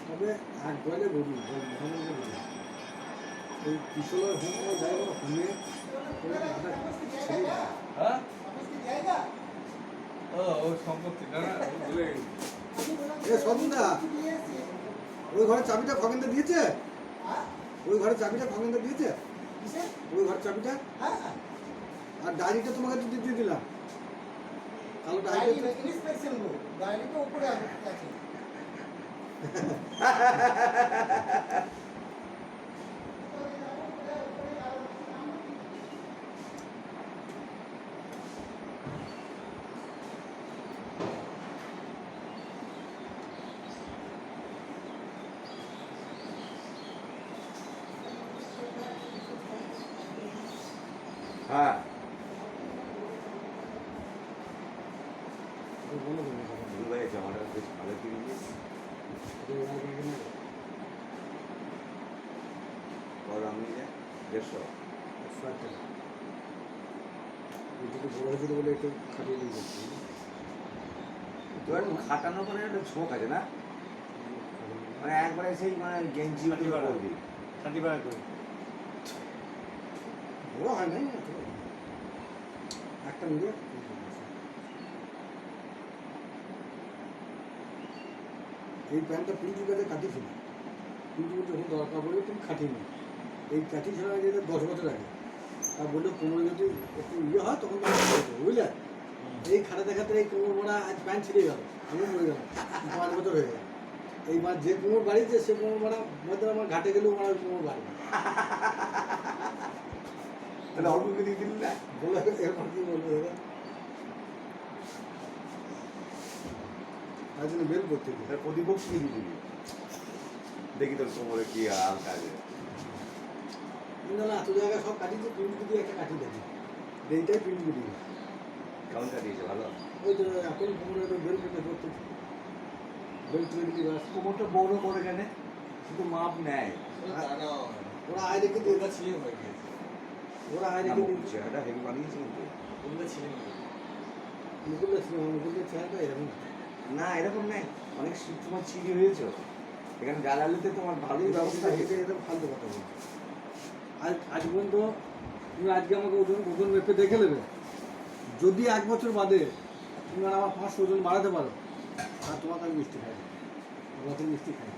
তবে এক বলে বলি এই কিশোরের হোম যাই বলো হোমে হ্যাঁ ও সম্পত্তি না ভুলে গেছি। এ সন্ধ্যা ওই ঘরের চাবিটা খগেন্দা দিয়েছে? ওই ঘরের চাবিটা খগেন্দা দিয়েছে? ওই ঘরের চাবিটা আর ডায়েরিটা তোমাকে তো দিয়ে দিলাম। কালো ডায়েরিটা ডায়েরিটা উপরে আছে। হ্যাঁ বলো দুবাই জামাটা বেশ ভালো কিনে নিয়েছি। কত দাম নিয়ে যায়? 150 টাকা একটু বড় হয়েছিল বলে একটু খাটিয়ে দিয়ে যাচ্ছি। তো একটু খাটানো মানে একটা ঝোঁক আছে না, মানে একবারে সেই মানে গেঞ্জি করবি শান্তি পাড়া করে বড় হয় নাই একটা মিলে এই প্যান্টটা পিন্টুর কাছে কাটিয়েছিল। পিন্টু যখন দরকার পড়বে তুমি খাটিয়ে নি। এই কাঠি ছাড়া যেটা 10 বছর আগে তা বললো কোমরে যদি একটু ইয়ে হয় তখন বুঝলে এই খাটা দেখাতে এই কোমর মোড়া আজ প্যান্ট ছিঁড়ে গেল, আমি মরে গেল 5 বছর হয়ে গেল। এইবার যে কোমর বাড়িতে সে কোমর মোড়া মধ্যে আমার ঘাটে গেলেও আমার কোমর বাড়ি তাহলে অল্প কিনে দিলি না? বলে এরপর কি বলবো দাদা তার জন্য বের করতে দিই। তাহলে প্রতিপক্ষ কিনে দিবি, দেখি তোর কোমরে কি আর কাজে। না এত জায়গায় সব কাটিয়েছে, প্রিন্ট দিয়ে একটা কাটিয়ে দেখি এইটাই প্রিন্ট দিয়ে কেমন কাটিয়েছে? ভালো। ওই তো এখন কোমরে বের করতে করতে বেল তুলে দিলি বাস। কোমরটা বড় করে কেন? শুধু মাপ নেয়। ওরা আয় রেখে দিয়ে ওটা ছিঁড়ে হয়ে গেছে। ওরা আয় না, রেখে দিয়ে চেহারাটা হেভি বানিয়েছে কিন্তু। ওগুলো ছিঁড়ে নিয়ে মুকুলটা ছিল মুকুলদের চেহারাটা এরকম না এরকম নেই, অনেক তোমার চিড়ি হয়েছে এখানে জ্বালালিতে তোমার ভালোই ব্যবস্থা এটা হয়েছে। এটা ফালতু কথা বলছি। আজ পর্যন্ত তুমি আজকে আমাকে ওজন মেপে দেখে নেবে, যদি 1 বছর বাদে তুমি আর আমার 500 ওজন বাড়াতে পারো আর তোমাকে আমি মিষ্টি খাই, মিষ্টি খাই।